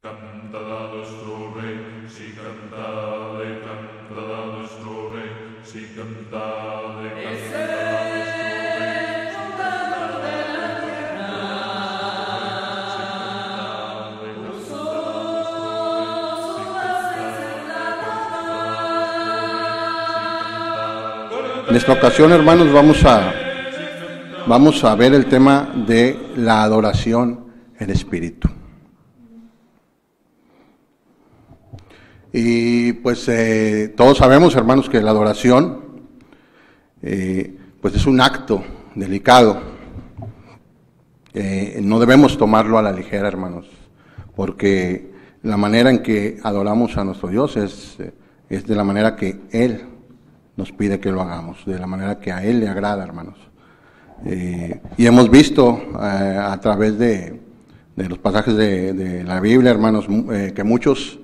Cantad a nuestro Rey, sí, cantad a nuestro Rey, sí, cantad a nuestro Rey, sí, En esta ocasión, hermanos, vamos a ver el tema de la adoración en espíritu. Y pues todos sabemos, hermanos, que la adoración pues es un acto delicado. No debemos tomarlo a la ligera, hermanos, porque la manera en que adoramos a nuestro Dios es de la manera que Él nos pide que lo hagamos, de la manera que a Él le agrada, hermanos. Y hemos visto a través de los pasajes de la Biblia, hermanos, que muchos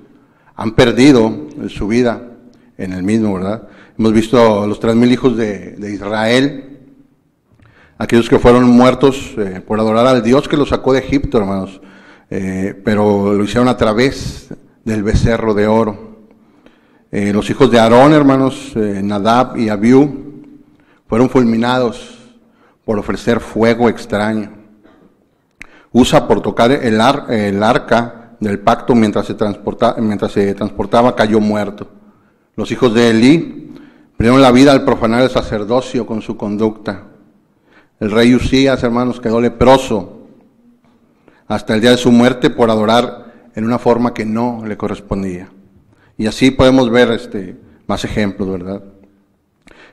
han perdido su vida en el mismo, ¿verdad? Hemos visto a los 3,000 hijos de Israel, aquellos que fueron muertos por adorar al Dios que los sacó de Egipto, hermanos, pero lo hicieron a través del becerro de oro. Los hijos de Aarón, hermanos, Nadab y Abiú, fueron fulminados por ofrecer fuego extraño. Usa por tocar el arca del pacto mientras se transportaba cayó muerto. Los hijos de Elí perdieron la vida al profanar el sacerdocio con su conducta. El rey Usías, hermanos, quedó leproso hasta el día de su muerte por adorar en una forma que no le correspondía. Y así podemos ver más ejemplos, ¿verdad?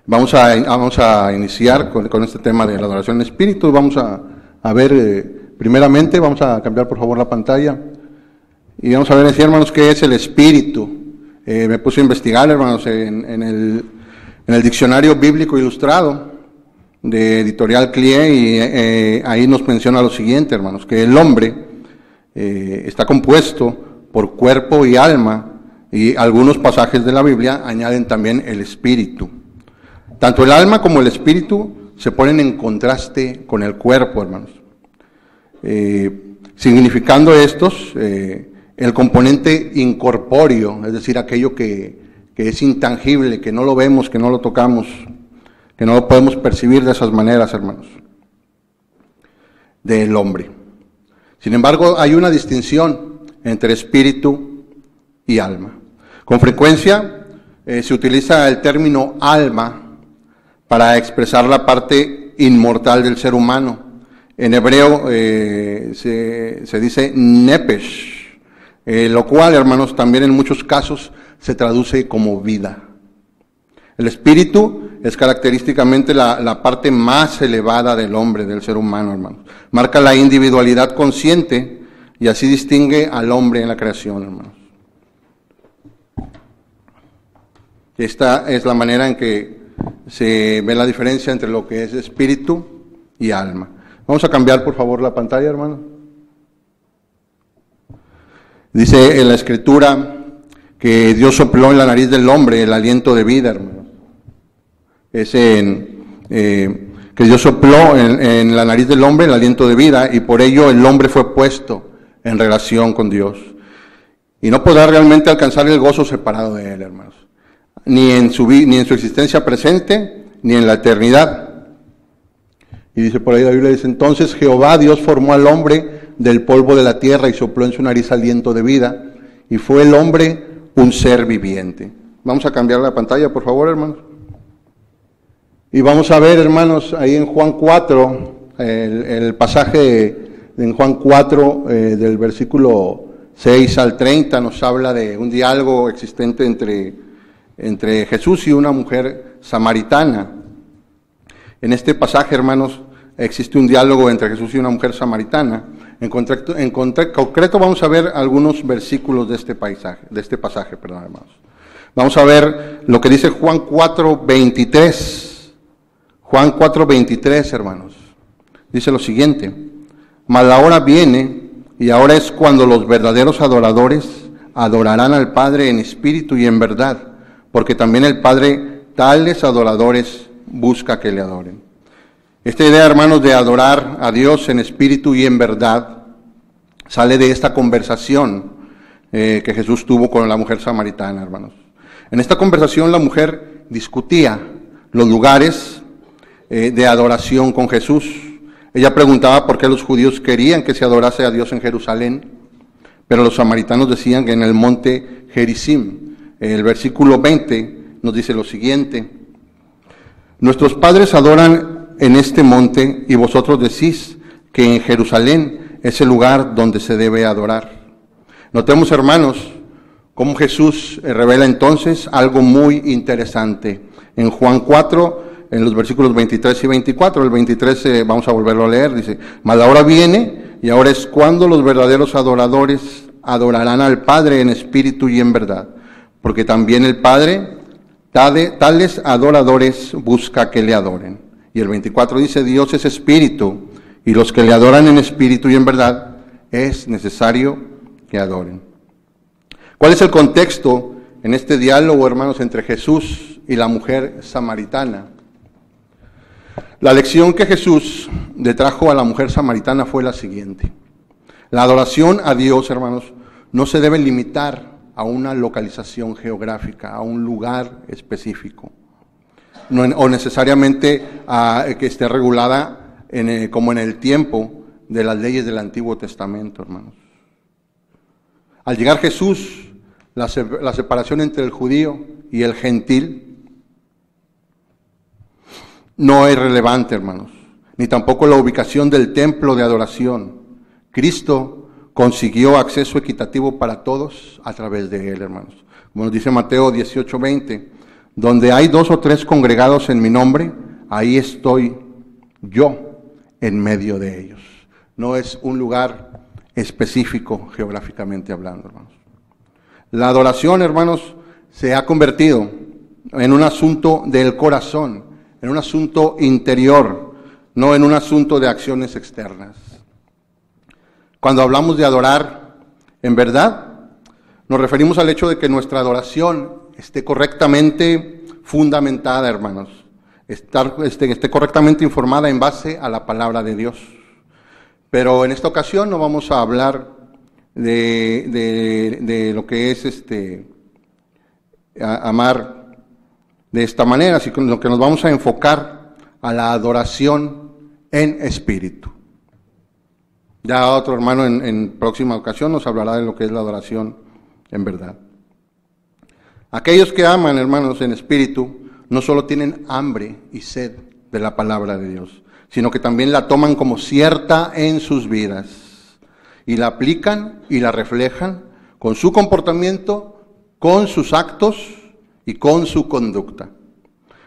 Vamos a iniciar con este tema de la adoración en espíritu. Vamos a ver, primeramente, vamos a cambiar por favor la pantalla. Y vamos a ver, hermanos, qué es el espíritu. Me puse a investigar, hermanos, en el diccionario bíblico ilustrado de Editorial CLIE, y ahí nos menciona lo siguiente, hermanos, que el hombre está compuesto por cuerpo y alma, y algunos pasajes de la Biblia añaden también el espíritu. Tanto el alma como el espíritu se ponen en contraste con el cuerpo, hermanos. Significando estos el componente incorpóreo, es decir, aquello que es intangible, que no lo vemos, que no lo tocamos, que no lo podemos percibir de esas maneras, hermanos, del hombre. Sin embargo, hay una distinción entre espíritu y alma. Con frecuencia se utiliza el término alma para expresar la parte inmortal del ser humano. En hebreo se dice nepesh, lo cual, hermanos, también en muchos casos se traduce como vida. El espíritu es característicamente la parte más elevada del hombre, del ser humano, hermanos. Marca la individualidad consciente y así distingue al hombre en la creación, hermanos. Esta es la manera en que se ve la diferencia entre lo que es espíritu y alma. Vamos a cambiar, por favor, la pantalla, hermano. Dice en la Escritura que Dios sopló en la nariz del hombre el aliento de vida, hermano. Que Dios sopló en la nariz del hombre el aliento de vida, y por ello el hombre fue puesto en relación con Dios. Y no podrá realmente alcanzar el gozo separado de Él, hermanos. Ni en su existencia presente, ni en la eternidad. Y dice por ahí la Biblia, dice, entonces Jehová Dios formó al hombre del polvo de la tierra y sopló en su nariz aliento de vida, y fue el hombre un ser viviente. Vamos a cambiar la pantalla, por favor, hermanos. Y vamos a ver, hermanos, ahí en Juan 4, el pasaje en Juan 4, del versículo 6 al 30, nos habla de un diálogo existente entre Jesús y una mujer samaritana. En este pasaje, hermanos, existe un diálogo entre Jesús y una mujer samaritana. En concreto vamos a ver algunos versículos de este pasaje, hermanos. Vamos a ver lo que dice Juan 4:23. Juan 4:23, hermanos. Dice lo siguiente: mas la hora viene, y ahora es cuando los verdaderos adoradores adorarán al Padre en espíritu y en verdad, porque también el Padre tales adoradores busca que le adoren. Esta idea, hermanos, de adorar a Dios en espíritu y en verdad sale de esta conversación que Jesús tuvo con la mujer samaritana, hermanos. En esta conversación la mujer discutía los lugares de adoración con Jesús. Ella preguntaba por qué los judíos querían que se adorase a Dios en Jerusalén, pero los samaritanos decían que en el monte Gerizim. El versículo 20 nos dice lo siguiente: nuestros padres adoran en este monte y vosotros decís que en Jerusalén es el lugar donde se debe adorar. Notemos, hermanos, cómo Jesús revela entonces algo muy interesante. En Juan 4, en los versículos 23 y 24, el 23 vamos a volverlo a leer, dice: mas la hora viene y ahora es cuando los verdaderos adoradores adorarán al Padre en espíritu y en verdad, porque también el Padre tales adoradores busca que le adoren. Y el 24 dice: Dios es espíritu, y los que le adoran en espíritu y en verdad es necesario que adoren. ¿Cuál es el contexto en este diálogo, hermanos, entre Jesús y la mujer samaritana? La lección que Jesús le trajo a la mujer samaritana fue la siguiente: la adoración a Dios, hermanos, no se debe limitar a una localización geográfica, a un lugar específico, o necesariamente que esté regulada como en el tiempo de las leyes del Antiguo Testamento, hermanos. Al llegar Jesús, la separación entre el judío y el gentil no es relevante, hermanos, ni tampoco la ubicación del templo de adoración. Cristo consiguió acceso equitativo para todos a través de él, hermanos. Como nos dice Mateo 18:20, donde hay 2 o 3 congregados en mi nombre, ahí estoy yo en medio de ellos. No es un lugar específico geográficamente hablando, hermanos. La adoración, hermanos, se ha convertido en un asunto del corazón, en un asunto interior, no en un asunto de acciones externas. Cuando hablamos de adorar, en verdad, nos referimos al hecho de que nuestra adoración esté correctamente fundamentada, hermanos, esté correctamente informada en base a la palabra de Dios. Pero en esta ocasión no vamos a hablar de lo que es amar de esta manera, sino lo que nos vamos a enfocar a la adoración en espíritu. Ya otro hermano en próxima ocasión nos hablará de lo que es la adoración en verdad. Aquellos que aman, hermanos, en espíritu, no solo tienen hambre y sed de la palabra de Dios, sino que también la toman como cierta en sus vidas y la aplican y la reflejan con su comportamiento, con sus actos y con su conducta.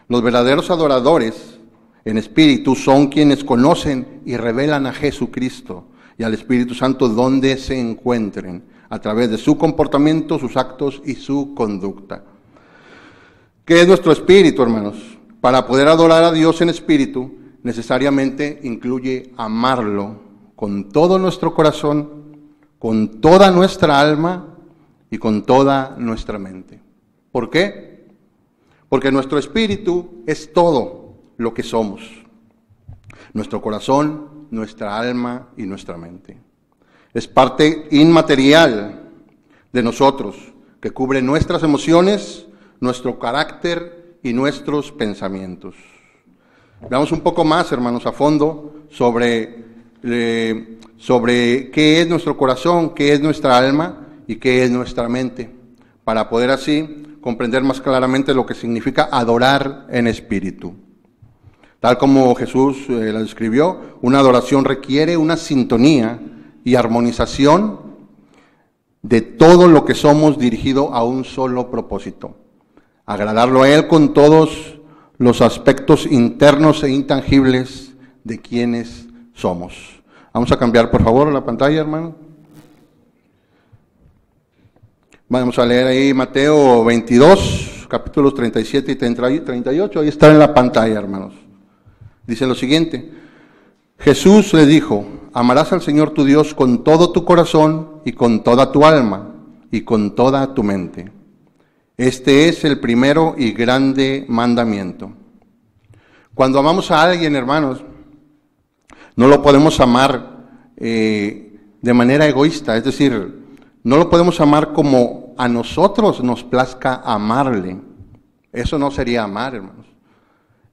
Los verdaderos adoradores en espíritu son quienes conocen y revelan a Jesucristo y al Espíritu Santo donde se encuentren, a través de su comportamiento, sus actos y su conducta. ¿Qué es nuestro espíritu, hermanos? Para poder adorar a Dios en espíritu, necesariamente incluye amarlo con todo nuestro corazón, con toda nuestra alma y con toda nuestra mente. ¿Por qué? Porque nuestro espíritu es todo lo que somos. Nuestro corazón, nuestra alma y nuestra mente. Es parte inmaterial de nosotros, que cubre nuestras emociones, nuestro carácter y nuestros pensamientos. Veamos un poco más, hermanos, a fondo sobre qué es nuestro corazón, qué es nuestra alma y qué es nuestra mente, para poder así comprender más claramente lo que significa adorar en espíritu. Tal como Jesús la describió, una adoración requiere una sintonía y armonización de todo lo que somos dirigido a un solo propósito: agradarlo a Él con todos los aspectos internos e intangibles de quienes somos. Vamos a cambiar, por favor, la pantalla, hermano. Vamos a leer ahí Mateo 22, capítulos 37 y 38. Ahí está en la pantalla, hermanos. Dice lo siguiente: Jesús le dijo: amarás al Señor tu Dios con todo tu corazón y con toda tu alma y con toda tu mente. Este es el primero y grande mandamiento. Cuando amamos a alguien, hermanos, no lo podemos amar de manera egoísta, es decir, No lo podemos amar como a nosotros nos plazca amarle. Eso no sería amar, hermanos.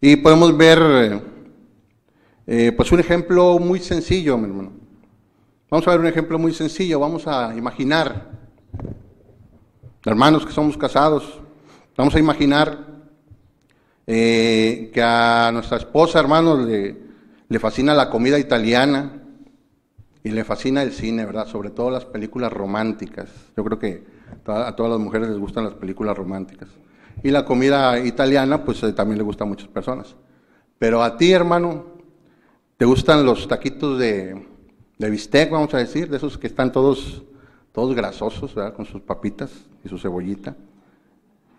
Y podemos ver, pues un ejemplo muy sencillo, mi hermano. Vamos a ver un ejemplo muy sencillo. Vamos a imaginar, hermanos que somos casados, vamos a imaginar que a nuestra esposa, hermanos, le fascina la comida italiana y le fascina el cine, ¿verdad? Sobre todo las películas románticas. Yo creo que a todas las mujeres les gustan las películas románticas. Y la comida italiana, pues también le gusta a muchas personas. Pero a ti, hermano, ¿te gustan los taquitos de bistec, vamos a decir? De esos que están todos grasosos, ¿verdad? Con sus papitas y su cebollita.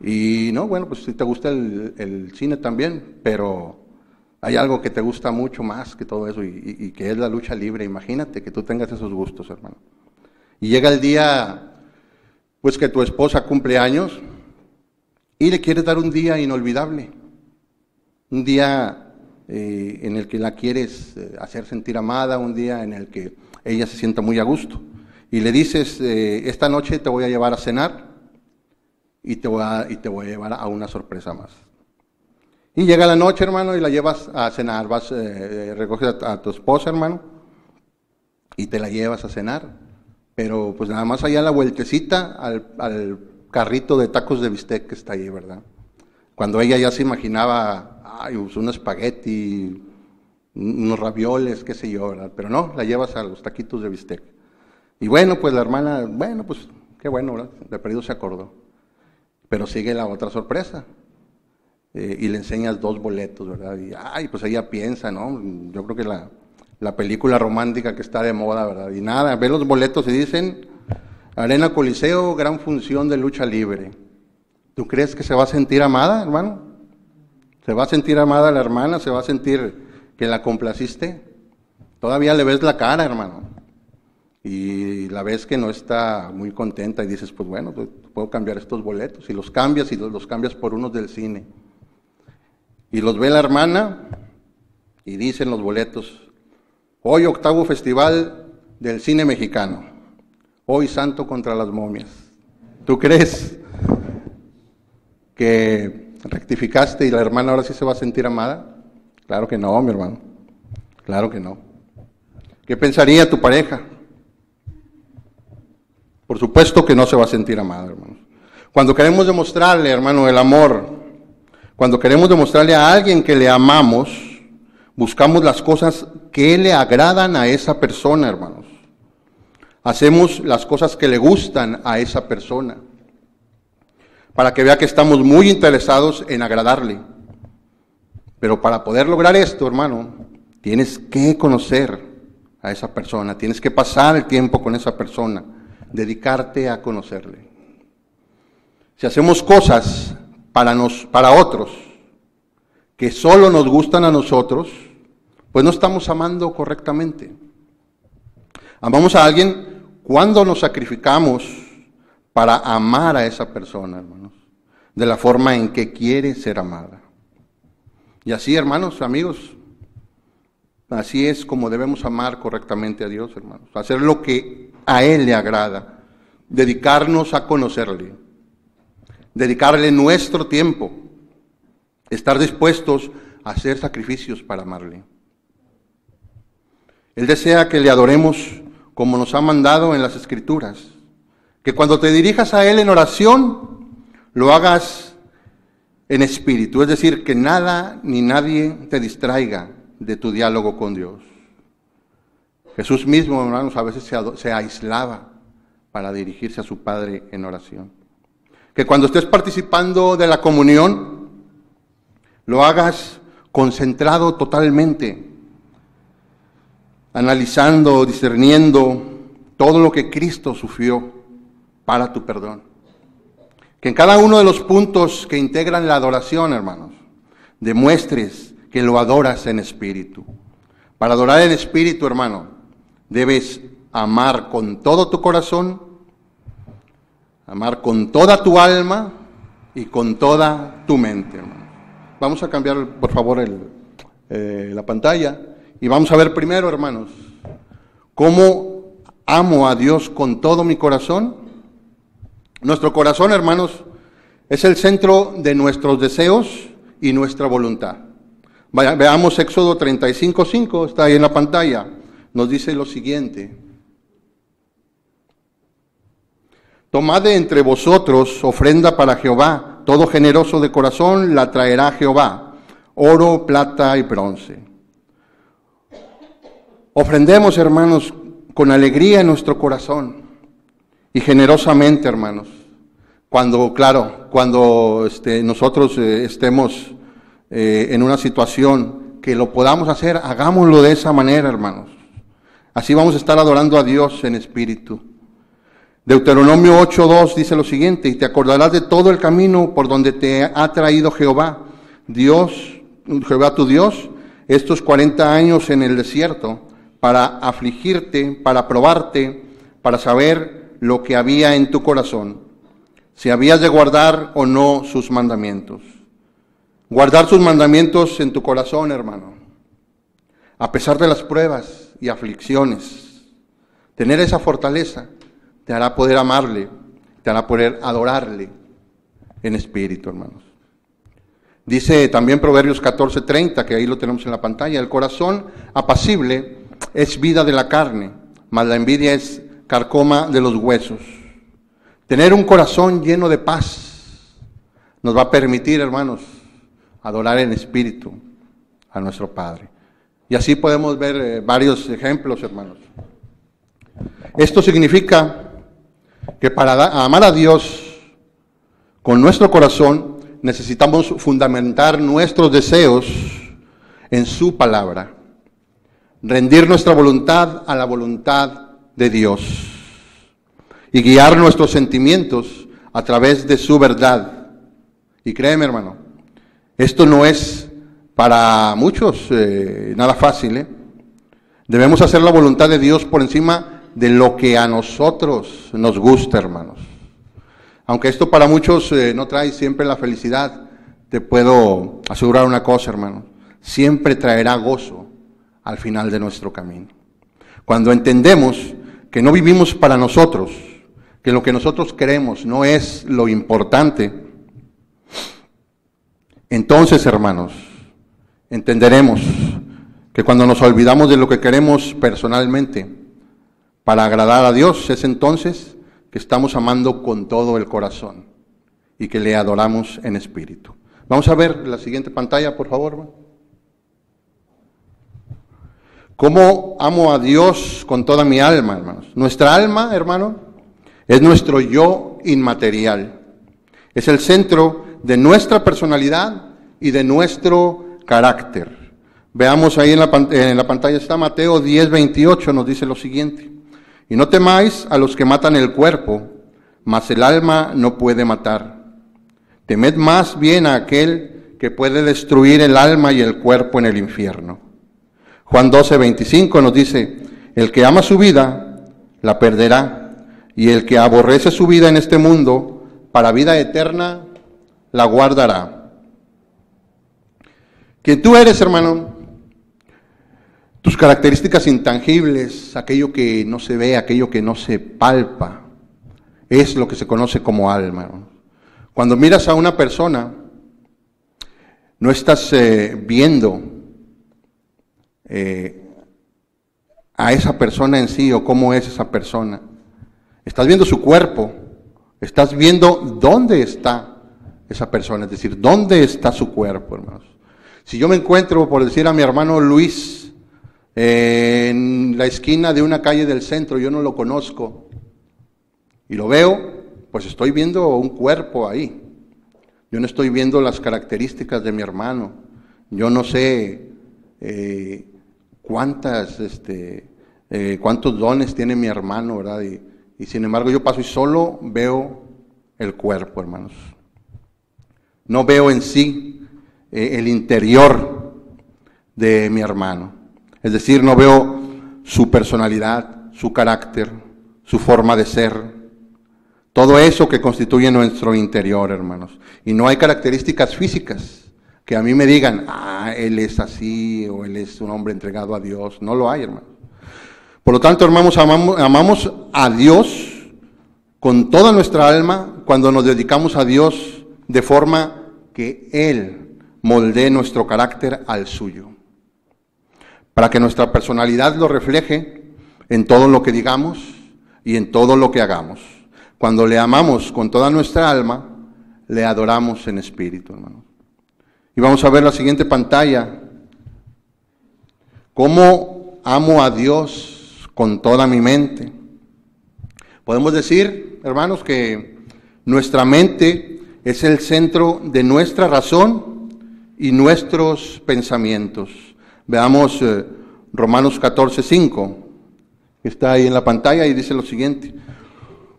Y no, bueno, pues si te gusta el cine también, pero hay algo que te gusta mucho más que todo eso y que es la lucha libre. Imagínate que tú tengas esos gustos, hermano. Y llega el día, pues que tu esposa cumple años y le quieres dar un día inolvidable, un día en el que la quieres hacer sentir amada, un día en el que ella se sienta muy a gusto. Y le dices, esta noche te voy a llevar a cenar y te voy a llevar a una sorpresa más. Y llega la noche, hermano, y la llevas a cenar, recoges a tu esposa, hermano, y te la llevas a cenar. Pero pues nada más allá la vueltecita al carrito de tacos de bistec que está ahí, ¿verdad? Cuando ella ya se imaginaba, pues, un espagueti, unos ravioles, qué sé yo, ¿verdad? Pero no, la llevas a los taquitos de bistec. Y bueno, pues la hermana, bueno, pues qué bueno, ¿verdad? De perdido se acordó. Pero sigue la otra sorpresa. Y le enseñas 2 boletos, ¿verdad? Y pues ella piensa, ¿no? Yo creo que la película romántica que está de moda, ¿verdad? Y nada, ve los boletos y dicen, Arena Coliseo, gran función de lucha libre. ¿Tú crees que se va a sentir amada, hermano? ¿Se va a sentir amada la hermana? ¿Se va a sentir que la complaciste? Todavía le ves la cara, hermano. Y la ves que no está muy contenta y dices, pues bueno, pues puedo cambiar estos boletos. Y los cambias por unos del cine. Y los ve la hermana y dicen los boletos, hoy 8º Festival del Cine Mexicano, hoy Santo contra las momias. ¿Tú crees que rectificaste y la hermana ahora sí se va a sentir amada? Claro que no, mi hermano, claro que no. ¿Qué pensaría tu pareja? Por supuesto que no se va a sentir amada, hermanos. Cuando queremos demostrarle, hermano, el amor, cuando queremos demostrarle a alguien que le amamos, buscamos las cosas que le agradan a esa persona, hermanos. Hacemos las cosas que le gustan a esa persona, para que vea que estamos muy interesados en agradarle. Pero para poder lograr esto, hermano, tienes que conocer a esa persona, tienes que pasar el tiempo con esa persona, dedicarte a conocerle. Si hacemos cosas para otros que solo nos gustan a nosotros, pues no estamos amando correctamente. Amamos a alguien cuando nos sacrificamos para amar a esa persona, hermanos, de la forma en que quiere ser amada. Y así, hermanos, amigos, así es como debemos amar correctamente a Dios, hermanos. Hacer lo que a Él le agrada, dedicarnos a conocerle, dedicarle nuestro tiempo, estar dispuestos a hacer sacrificios para amarle. Él desea que le adoremos como nos ha mandado en las Escrituras, que cuando te dirijas a Él en oración, lo hagas en espíritu, es decir, que nada ni nadie te distraiga de tu diálogo con Dios. Jesús mismo, hermanos, a veces se aislaba para dirigirse a su Padre en oración. Que cuando estés participando de la comunión, lo hagas concentrado totalmente, analizando, discerniendo todo lo que Cristo sufrió para tu perdón. Que en cada uno de los puntos que integran la adoración, hermanos, demuestres que lo adoras en espíritu. Para adorar en espíritu, hermano, debes amar con todo tu corazón, amar con toda tu alma y con toda tu mente, hermano. Vamos a cambiar, por favor, la pantalla y vamos a ver primero, hermanos, cómo amo a Dios con todo mi corazón Nuestro corazón, hermanos, es el centro de nuestros deseos y nuestra voluntad. Veamos Éxodo 35:5, está ahí en la pantalla. Nos dice lo siguiente: tomad de entre vosotros ofrenda para Jehová, todo generoso de corazón la traerá a Jehová, oro, plata y bronce. Ofrendemos, hermanos, con alegría en nuestro corazón y generosamente, hermanos. Cuando nosotros estemos en una situación que lo podamos hacer, hagámoslo de esa manera, hermanos. Así vamos a estar adorando a Dios en espíritu. Deuteronomio 8:2 dice lo siguiente: y te acordarás de todo el camino por donde te ha traído Jehová tu Dios, estos 40 años en el desierto, para afligirte, para probarte, para saber lo que había en tu corazón, si habías de guardar o no sus mandamientos. Guardar sus mandamientos en tu corazón, hermano, a pesar de las pruebas y aflicciones. Tener esa fortaleza te hará poder amarle, te hará poder adorarle en espíritu, hermanos. Dice también Proverbios 14:30, que ahí lo tenemos en la pantalla: el corazón apacible es vida de la carne, mas la envidia es carcoma de los huesos. Tener un corazón lleno de paz nos va a permitir, hermanos, adorar en espíritu a nuestro Padre. Y así podemos ver varios ejemplos, hermanos. Esto significa que para amar a Dios con nuestro corazón necesitamos fundamentar nuestros deseos en su palabra, rendir nuestra voluntad a la voluntad de Dios y guiar nuestros sentimientos a través de su verdad. Y créeme, hermano, esto no es para muchos nada fácil, Debemos hacer la voluntad de Dios por encima de lo que a nosotros nos gusta, hermanos. Aunque esto para muchos no trae siempre la felicidad, te puedo asegurar una cosa, hermano: siempre traerá gozo al final de nuestro camino. Cuando entendemos que no vivimos para nosotros, que lo que nosotros queremos no es lo importante, entonces, hermanos, entenderemos que cuando nos olvidamos de lo que queremos personalmente para agradar a Dios, es entonces que estamos amando con todo el corazón y que le adoramos en espíritu. Vamos a ver la siguiente pantalla, por favor. ¿Cómo amo a Dios con toda mi alma, hermanos? Nuestra alma, hermano, es nuestro yo inmaterial. Es el centro de nuestra personalidad y de nuestro carácter. Veamos ahí en la pantalla está Mateo 10:28, nos dice lo siguiente: y no temáis a los que matan el cuerpo, mas el alma no puede matar. Temed más bien a aquel que puede destruir el alma y el cuerpo en el infierno. Juan 12:25 nos dice: el que ama su vida, la perderá, y el que aborrece su vida en este mundo, para vida eterna, la guardará. Quien tú eres, hermano, tus características intangibles, aquello que no se ve, aquello que no se palpa, es lo que se conoce como alma, hermano. Cuando miras a una persona, no estás viendo a esa persona en sí o cómo es esa persona. Estás viendo su cuerpo, estás viendo dónde está esa persona, es decir, dónde está su cuerpo, hermanos. Si yo me encuentro, por decir, a mi hermano Luis en la esquina de una calle del centro, yo no lo conozco y lo veo, pues estoy viendo un cuerpo ahí. Yo no estoy viendo las características de mi hermano. Yo no sé cuántos dones tiene mi hermano, ¿verdad? Y sin embargo yo paso y solo veo el cuerpo, hermanos. No veo en sí el interior de mi hermano. Es decir, no veo su personalidad, su carácter, su forma de ser, todo eso que constituye nuestro interior, hermanos. Y no hay características físicas que a mí me digan, él es así, o él es un hombre entregado a Dios. No lo hay, hermanos. Por lo tanto, hermanos, amamos a Dios con toda nuestra alma cuando nos dedicamos a Dios de forma que Él moldee nuestro carácter al suyo, para que nuestra personalidad lo refleje en todo lo que digamos y en todo lo que hagamos. Cuando le amamos con toda nuestra alma, le adoramos en espíritu, hermano. Y vamos a ver la siguiente pantalla. ¿Cómo amo a Dios con toda mi mente? Podemos decir, hermanos, que nuestra mente es el centro de nuestra razón y nuestros pensamientos. Veamos Romanos 14:5, que está ahí en la pantalla, y dice lo siguiente: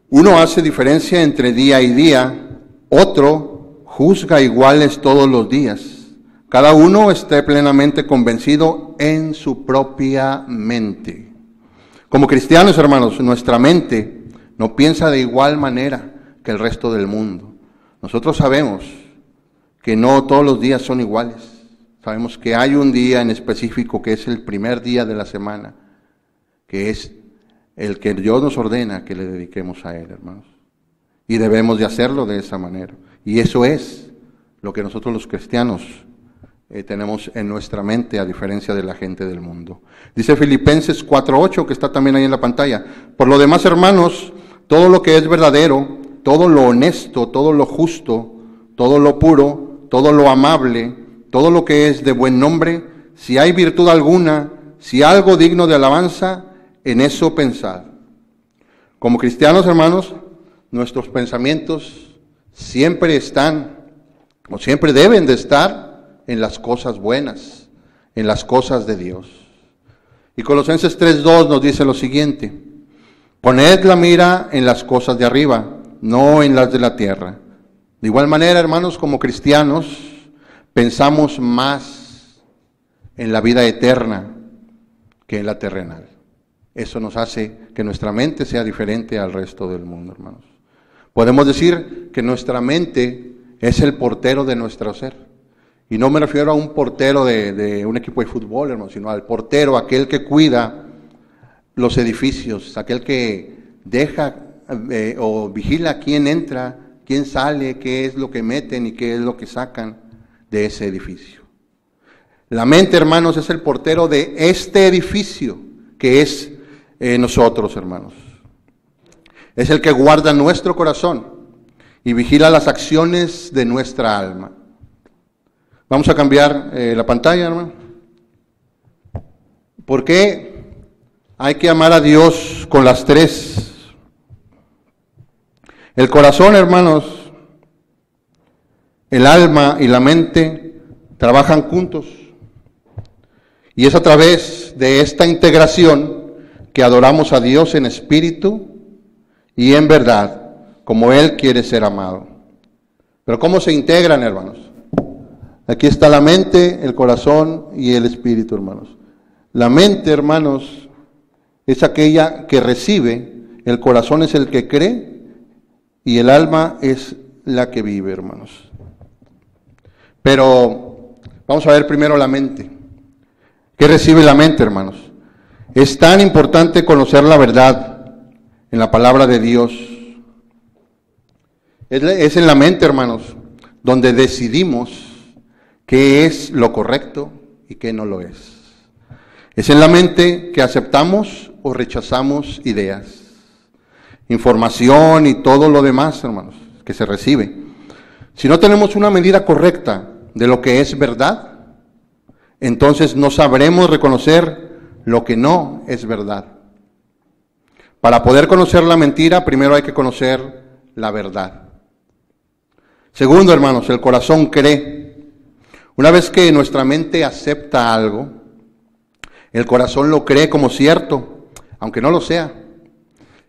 uno hace diferencia entre día y día, otro juzga iguales todos los días. Cada uno esté plenamente convencido en su propia mente. Como cristianos, hermanos, nuestra mente no piensa de igual manera que el resto del mundo. Nosotros sabemos que no todos los días son iguales. Sabemos que hay un día en específico que es el primer día de la semana, que es el que Dios nos ordena que le dediquemos a Él, hermanos. Y debemos de hacerlo de esa manera. Y eso es lo que nosotros los cristianos tenemos en nuestra mente, a diferencia de la gente del mundo. Dice Filipenses 4:8, que está también ahí en la pantalla: por lo demás, hermanos, todo lo que es verdadero, todo lo honesto, todo lo justo, todo lo puro, todo lo amable, todo lo que es de buen nombre, si hay virtud alguna, si algo digno de alabanza, en eso pensad. Como cristianos, hermanos, nuestros pensamientos siempre están, o siempre deben de estar, en las cosas buenas, en las cosas de Dios. Y Colosenses 3:2 nos dice lo siguiente: poned la mira en las cosas de arriba, no en las de la tierra. De igual manera, hermanos, como cristianos, pensamos más en la vida eterna que en la terrenal. Eso nos hace que nuestra mente sea diferente al resto del mundo, hermanos. Podemos decir que nuestra mente es el portero de nuestro ser. Y no me refiero a un portero de un equipo de fútbol, hermano, sino al portero, aquel que cuida los edificios, aquel que deja o vigila quién entra, quién sale, qué es lo que meten y qué es lo que sacan de ese edificio. La mente, hermanos, es el portero de este edificio que es nosotros, hermanos. Es el que guarda nuestro corazón y vigila las acciones de nuestra alma. Vamos a cambiar la pantalla, hermano. ¿Por qué hay que amar a Dios con las tres? El corazón, hermanos, el alma y la mente trabajan juntos. Y es a través de esta integración que adoramos a Dios en espíritu y en verdad, como Él quiere ser amado. Pero ¿cómo se integran, hermanos? Aquí está la mente, el corazón y el espíritu, hermanos. La mente, hermanos, es aquella que recibe, el corazón es el que cree y el alma es la que vive, hermanos. Pero vamos a ver primero la mente. ¿Qué recibe la mente, hermanos? Es tan importante conocer la verdad en la palabra de Dios. Es en la mente, hermanos, donde decidimos qué es lo correcto y qué no lo es. Es en la mente que aceptamos o rechazamos ideas, información y todo lo demás, hermanos, que se recibe. Si no tenemos una medida correcta de lo que es verdad, entonces no sabremos reconocer lo que no es verdad. Para poder conocer la mentira, primero hay que conocer la verdad. Segundo, hermanos, el corazón cree. Una vez que nuestra mente acepta algo, el corazón lo cree como cierto, aunque no lo sea.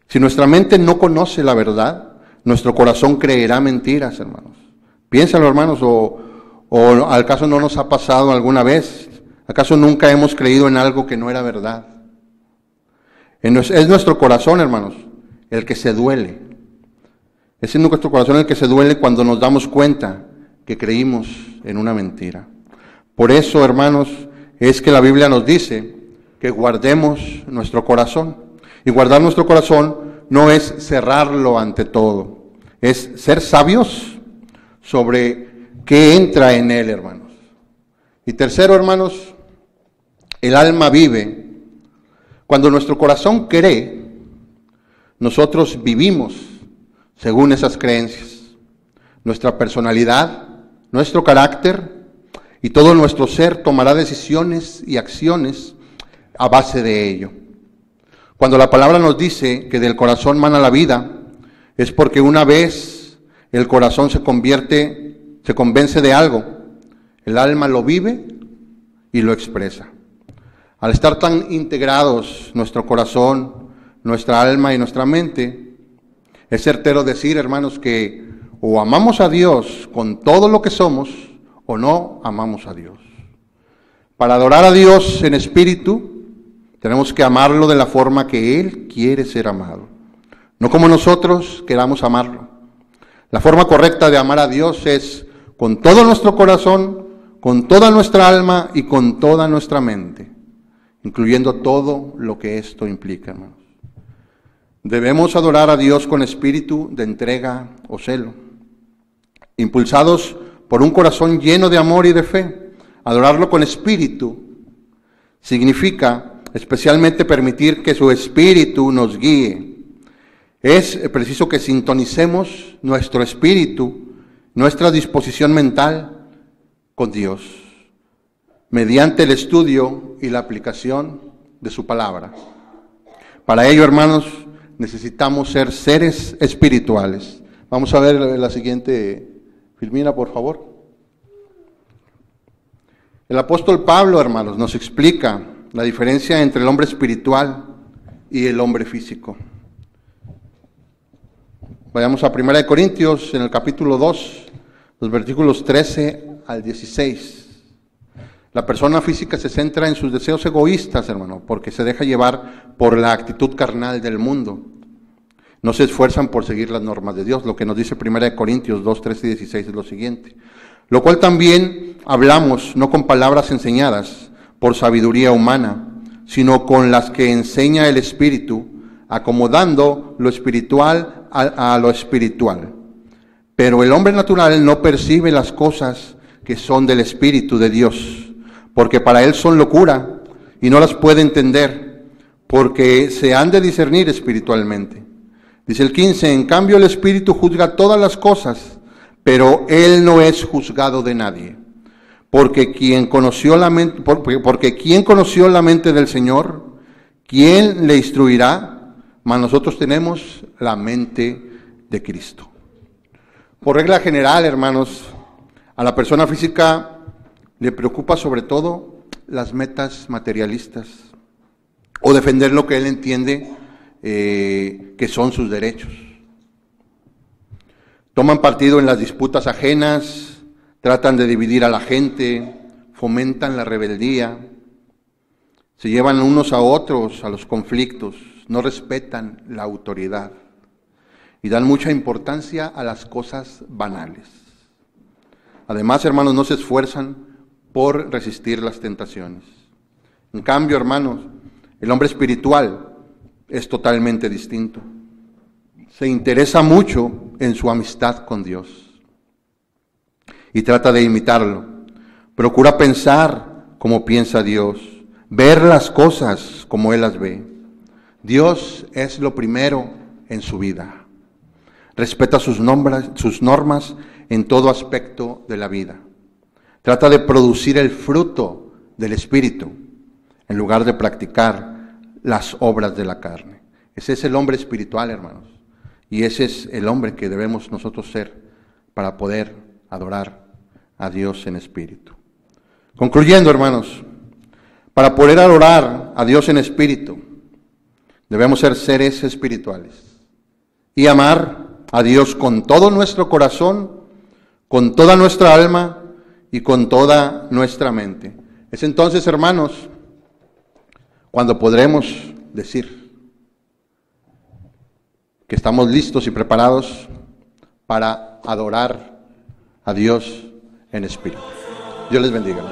Si nuestra mente no conoce la verdad, nuestro corazón creerá mentiras, hermanos. Piénsalo, hermanos, o al caso no nos ha pasado alguna vez. ¿Acaso nunca hemos creído en algo que no era verdad? Es nuestro corazón, hermanos, el que se duele. Es nuestro corazón el que se duele cuando nos damos cuenta que creímos en una mentira. Por eso, hermanos, es que la Biblia nos dice que guardemos nuestro corazón. Y guardar nuestro corazón no es cerrarlo ante todo, es ser sabios sobre qué entra en él, hermanos. Y tercero, hermanos, el alma vive. Cuando nuestro corazón cree, nosotros vivimos según esas creencias. Nuestra personalidad, nuestro carácter y todo nuestro ser tomará decisiones y acciones a base de ello. Cuando la palabra nos dice que del corazón mana la vida, es porque una vez el corazón se convence de algo, el alma lo vive y lo expresa. Al estar tan integrados nuestro corazón, nuestra alma y nuestra mente, es certero decir, hermanos, que o amamos a Dios con todo lo que somos o no amamos a Dios. Para adorar a Dios en espíritu, tenemos que amarlo de la forma que Él quiere ser amado, no como nosotros queramos amarlo. La forma correcta de amar a Dios es con todo nuestro corazón, con toda nuestra alma y con toda nuestra mente, incluyendo todo lo que esto implica, hermanos. Debemos adorar a Dios con espíritu de entrega o celo, impulsados por un corazón lleno de amor y de fe. Adorarlo con espíritu significa especialmente permitir que su espíritu nos guíe. Es preciso que sintonicemos nuestro espíritu, nuestra disposición mental con Dios, mediante el estudio y la aplicación de su palabra. Para ello, hermanos, necesitamos ser seres espirituales. Vamos a ver la siguiente filmina, por favor. El apóstol Pablo, hermanos, nos explica la diferencia entre el hombre espiritual y el hombre físico. Vayamos a 1 Corintios, en el capítulo 2, los versículos 13 al 16. La persona física se centra en sus deseos egoístas, hermano, porque se deja llevar por la actitud carnal del mundo. No se esfuerzan por seguir las normas de Dios. Lo que nos dice 1 Corintios 2, 13 y 16 es lo siguiente. Lo cual también hablamos, no con palabras enseñadas por sabiduría humana, sino con las que enseña el Espíritu, acomodando lo espiritual a lo espiritual. Pero el hombre natural no percibe las cosas que son del Espíritu de Dios, porque para él son locura y no las puede entender, porque se han de discernir espiritualmente. Dice el 15, en cambio el Espíritu juzga todas las cosas, pero él no es juzgado de nadie. Porque quien conoció la mente del Señor, ¿quién le instruirá? Mas nosotros tenemos la mente de Cristo. Por regla general, hermanos, a la persona física le preocupa sobre todo las metas materialistas o defender lo que él entiende que son sus derechos. Toman partido en las disputas ajenas, tratan de dividir a la gente, fomentan la rebeldía, se llevan unos a otros a los conflictos, no respetan la autoridad y dan mucha importancia a las cosas banales. Además, hermanos, no se esfuerzan por resistir las tentaciones. En cambio, hermanos, el hombre espiritual es totalmente distinto. Se interesa mucho en su amistad con Dios y trata de imitarlo. Procura pensar como piensa Dios, ver las cosas como Él las ve. Dios es lo primero en su vida. Respeta sus normas en todo aspecto de la vida. Trata de producir el fruto del Espíritu en lugar de practicar las obras de la carne. Ese es el hombre espiritual, hermanos. Y ese es el hombre que debemos nosotros ser para poder adorar a Dios en espíritu. Concluyendo, hermanos, para poder adorar a Dios en espíritu, debemos ser seres espirituales y amar a Dios con todo nuestro corazón, con toda nuestra alma y con toda nuestra mente. Es entonces, hermanos, cuando podremos decir que estamos listos y preparados para adorar a Dios en espíritu. Dios les bendiga.